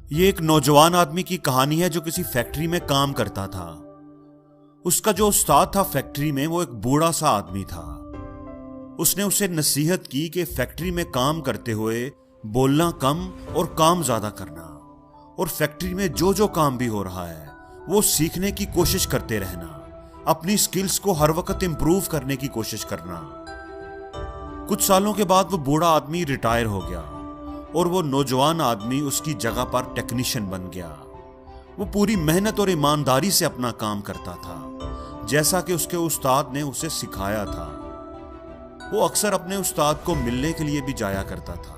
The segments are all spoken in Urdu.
یہ ایک نوجوان آدمی کی کہانی ہے جو کسی فیکٹری میں کام کرتا تھا۔ اس کا جو استاد تھا فیکٹری میں وہ ایک بوڑھا سا آدمی تھا۔ اس نے اسے نصیحت کی کہ فیکٹری میں کام کرتے ہوئے بولنا کم اور کام زیادہ کرنا، اور فیکٹری میں جو جو کام بھی ہو رہا ہے وہ سیکھنے کی کوشش کرتے رہنا، اپنی سکلز کو ہر وقت امپروو کرنے کی کوشش کرنا۔ کچھ سالوں کے بعد وہ بوڑھا آدمی ریٹائر ہو گیا اور وہ نوجوان آدمی اس کی جگہ پر ٹیکنیشین بن گیا۔ وہ پوری محنت اور ایمانداری سے اپنا کام کرتا تھا، جیسا کہ اس کے استاد نے اسے سکھایا تھا۔ وہ اکثر اپنے استاد کو ملنے کے لیے بھی جایا کرتا تھا۔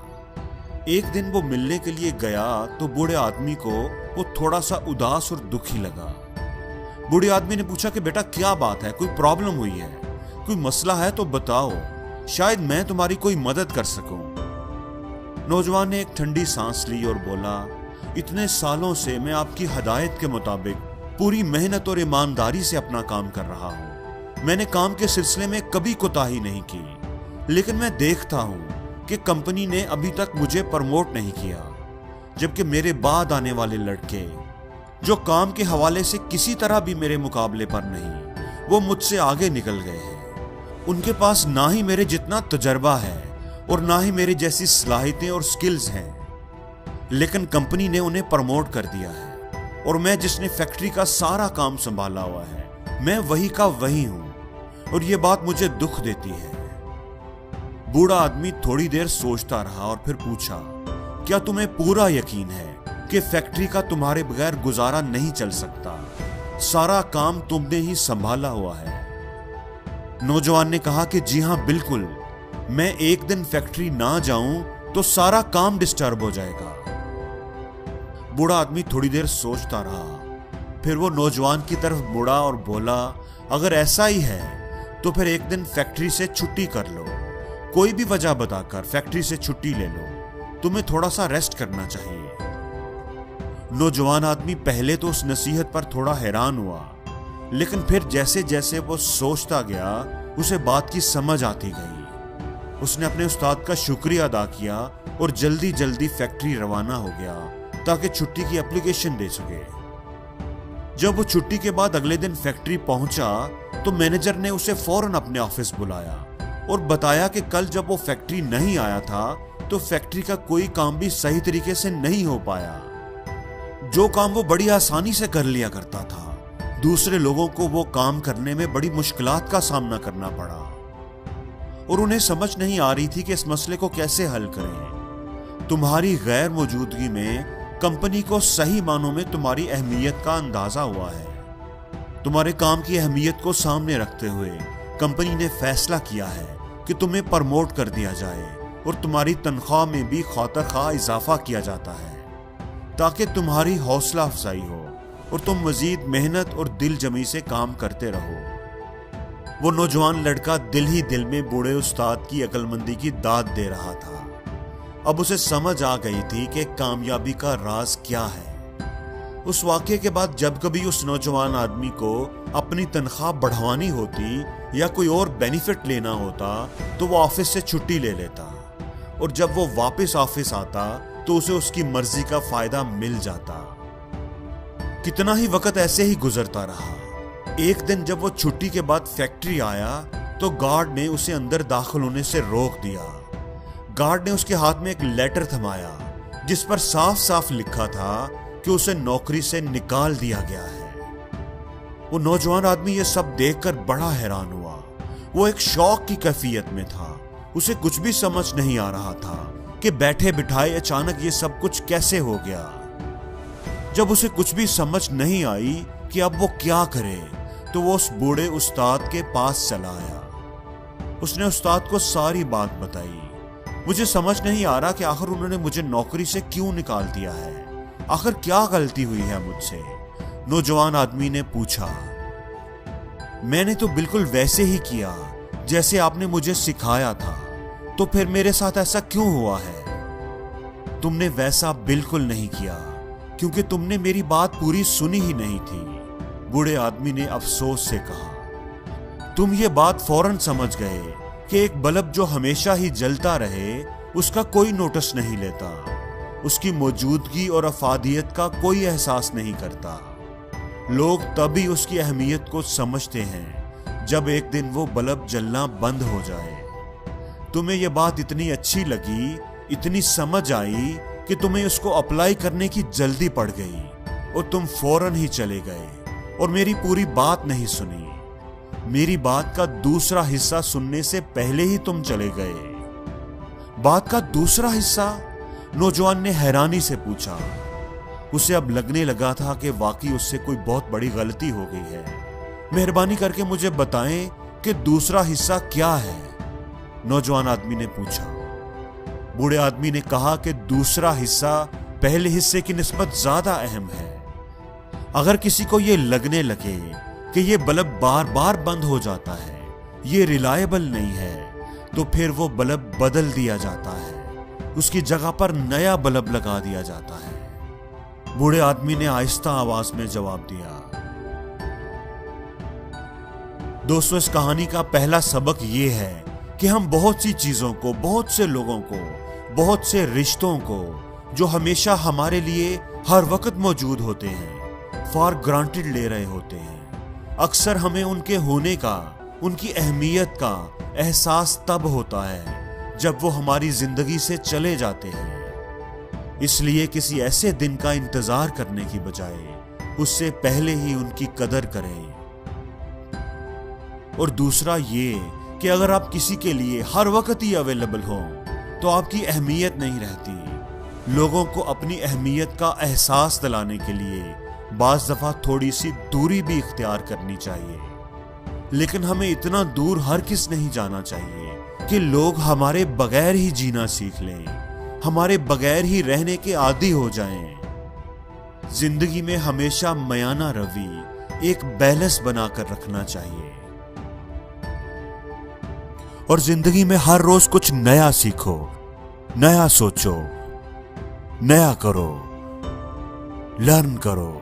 ایک دن وہ ملنے کے لیے گیا تو بوڑھے آدمی کو وہ تھوڑا سا اداس اور دکھی لگا۔ بوڑھے آدمی نے پوچھا کہ بیٹا کیا بات ہے، کوئی پرابلم ہوئی ہے، کوئی مسئلہ ہے تو بتاؤ، شاید میں تمہاری کوئی مدد کر سکوں۔ نوجوان نے ایک ٹھنڈی سانس لی اور بولا، اتنے سالوں سے میں آپ کی ہدایت کے مطابق پوری محنت اور ایمانداری سے اپنا کام کر رہا ہوں۔ میں نے کام کے سلسلے میں کبھی کوتاہی نہیں کی، لیکن میں دیکھتا ہوں کہ کمپنی نے ابھی تک مجھے پروموٹ نہیں کیا، جبکہ میرے بعد آنے والے لڑکے جو کام کے حوالے سے کسی طرح بھی میرے مقابلے پر نہیں، وہ مجھ سے آگے نکل گئے ہیں۔ ان کے پاس نہ ہی میرے جتنا تجربہ ہے اور نہ ہی میرے جیسی صلاحیتیں اور سکلز ہیں، لیکن کمپنی نے انہیں پروموٹ کر دیا ہے، اور میں جس نے فیکٹری کا سارا کام سنبھالا ہوا ہے میں وہی کا وہی ہوں، اور یہ بات مجھے دکھ دیتی ہے۔ بوڑھا آدمی تھوڑی دیر سوچتا رہا اور پھر پوچھا، کیا تمہیں پورا یقین ہے کہ فیکٹری کا تمہارے بغیر گزارا نہیں چل سکتا؟ سارا کام تم نے ہی سنبھالا ہوا ہے۔ نوجوان نے کہا کہ جی ہاں بالکل، میں ایک دن فیکٹری نہ جاؤں تو سارا کام ڈسٹرب ہو جائے گا۔ بوڑھا آدمی تھوڑی دیر سوچتا رہا، پھر وہ نوجوان کی طرف مڑا اور بولا، اگر ایسا ہی ہے تو پھر ایک دن فیکٹری سے چھٹی کر لو، کوئی بھی وجہ بتا کر فیکٹری سے چھٹی لے لو، تمہیں تھوڑا سا ریسٹ کرنا چاہیے۔ نوجوان آدمی پہلے تو اس نصیحت پر تھوڑا حیران ہوا، لیکن پھر جیسے جیسے وہ سوچتا گیا اسے بات کی سمجھ آتی گئی۔ اس نے اپنے استاد کا شکریہ ادا کیا اور جلدی جلدی فیکٹری روانہ ہو گیا تاکہ چھٹی کی اپلیکیشن دے سکے۔ جب وہ چھٹی کے بعد اگلے دن فیکٹری پہنچا تو مینیجر نے اسے فوراً اپنے آفس بلایا اور بتایا کہ کل جب وہ فیکٹری نہیں آیا تھا تو فیکٹری کا کوئی کام بھی صحیح طریقے سے نہیں ہو پایا۔ جو کام وہ بڑی آسانی سے کر لیا کرتا تھا، دوسرے لوگوں کو وہ کام کرنے میں بڑی مشکلات کا سامنا کرنا پڑا، اور انہیں سمجھ نہیں آ رہی تھی کہ اس مسئلے کو کیسے حل کریں۔ تمہاری غیر موجودگی میں کمپنی کو صحیح معنوں میں تمہاری اہمیت کا اندازہ ہوا ہے۔ تمہارے کام کی اہمیت کو سامنے رکھتے ہوئے کمپنی نے فیصلہ کیا ہے کہ تمہیں پروموٹ کر دیا جائے اور تمہاری تنخواہ میں بھی خاطر خواہ اضافہ کیا جاتا ہے، تاکہ تمہاری حوصلہ افزائی ہو اور تم مزید محنت اور دل جمی سے کام کرتے رہو۔ وہ نوجوان لڑکا دل ہی دل میں بوڑھے استاد کی عقل مندی کی داد دے رہا تھا۔ اب اسے سمجھ آ گئی تھی کہ کامیابی کا راز کیا ہے۔ اس واقعے کے بعد جب کبھی اس نوجوان آدمی کو اپنی تنخواہ بڑھوانی ہوتی یا کوئی اور بینیفٹ لینا ہوتا تو وہ آفس سے چھٹی لے لیتا، اور جب وہ واپس آفس آتا تو اسے اس کی مرضی کا فائدہ مل جاتا۔ کتنا ہی وقت ایسے ہی گزرتا رہا۔ ایک دن جب وہ چھٹی کے بعد فیکٹری آیا تو گارڈ نے اسے اندر داخل ہونے سے روک دیا۔ گارڈ نے اس کے ہاتھ میں ایک لیٹر تھمایا جس پر صاف صاف لکھا تھا کہ اسے نوکری سے نکال دیا گیا ہے۔ وہ نوجوان آدمی یہ سب دیکھ کر بڑا حیران ہوا۔ وہ ایک شوق کی کیفیت میں تھا، اسے کچھ بھی سمجھ نہیں آ رہا تھا کہ بیٹھے بٹھائے اچانک یہ سب کچھ کیسے ہو گیا۔ جب اسے کچھ بھی سمجھ نہیں آئی کہ اب وہ کیا کرے تو وہ اس بوڑھے استاد کے پاس چلا آیا۔ اس نے استاد کو ساری بات بتائی۔ مجھے سمجھ نہیں آ رہا کہ آخر انہوں نے مجھے نوکری سے کیوں نکال دیا ہے، آخر کیا غلطی ہوئی ہے مجھ سے؟ نوجوان آدمی نے پوچھا۔ میں نے تو بالکل ویسے ہی کیا جیسے آپ نے مجھے سکھایا تھا، تو پھر میرے ساتھ ایسا کیوں ہوا ہے؟ تم نے ویسا بالکل نہیں کیا کیونکہ تم نے میری بات پوری سنی ہی نہیں تھی، بوڑھے آدمی نے افسوس سے کہا۔ تم یہ بات فوراً سمجھ گئے کہ ایک بلب جو ہمیشہ ہی جلتا رہے اس کا کوئی نوٹس نہیں لیتا، اس کی موجودگی اور افادیت کا کوئی احساس نہیں کرتا۔ لوگ تبھی اس کی اہمیت کو سمجھتے ہیں جب ایک دن وہ بلب جلنا بند ہو جائے۔ تمہیں یہ بات اتنی اچھی لگی، اتنی سمجھ آئی کہ تمہیں اس کو اپلائی کرنے کی جلدی پڑ گئی اور تم فوراً ہی چلے گئے اور میری پوری بات نہیں سنی۔ میری بات کا دوسرا حصہ سننے سے پہلے ہی تم چلے گئے۔ بات کا دوسرا حصہ؟ نوجوان نے حیرانی سے پوچھا۔ اسے اب لگنے لگا تھا کہ واقعی اس سے کوئی بہت بڑی غلطی ہو گئی ہے۔ مہربانی کر کے مجھے بتائیں کہ دوسرا حصہ کیا ہے؟ نوجوان آدمی نے پوچھا۔ بوڑھے آدمی نے کہا کہ دوسرا حصہ پہلے حصے کی نسبت زیادہ اہم ہے۔ اگر کسی کو یہ لگنے لگے کہ یہ بلب بار بار بند ہو جاتا ہے، یہ ریلائبل نہیں ہے، تو پھر وہ بلب بدل دیا جاتا ہے، اس کی جگہ پر نیا بلب لگا دیا جاتا ہے۔ بوڑھے آدمی نے آہستہ آواز میں جواب دیا۔ دوستو، اس کہانی کا پہلا سبق یہ ہے کہ ہم بہت سی چیزوں کو، بہت سے لوگوں کو، بہت سے رشتوں کو جو ہمیشہ ہمارے لیے ہر وقت موجود ہوتے ہیں، فار گرانٹیڈ لے رہے ہوتے ہیں۔ اکثر ہمیں ان کے ہونے کا، ان کی اہمیت کا احساس تب ہوتا ہے جب وہ ہماری زندگی سے چلے جاتے ہیں۔ اس لیے کسی ایسے دن کا انتظار کرنے کی بجائے اس سے پہلے ہی ان کی قدر کریں۔ اور دوسرا یہ کہ اگر آپ کسی کے لیے ہر وقت ہی اویلیبل ہوں تو آپ کی اہمیت نہیں رہتی۔ لوگوں کو اپنی اہمیت کا احساس دلانے کے لیے بعض دفعہ تھوڑی سی دوری بھی اختیار کرنی چاہیے، لیکن ہمیں اتنا دور ہرگز نہیں جانا چاہیے کہ لوگ ہمارے بغیر ہی جینا سیکھ لیں، ہمارے بغیر ہی رہنے کے عادی ہو جائیں۔ زندگی میں ہمیشہ میانہ روی، ایک بیلنس بنا کر رکھنا چاہیے، اور زندگی میں ہر روز کچھ نیا سیکھو، نیا سوچو، نیا کرو، لرن کرو۔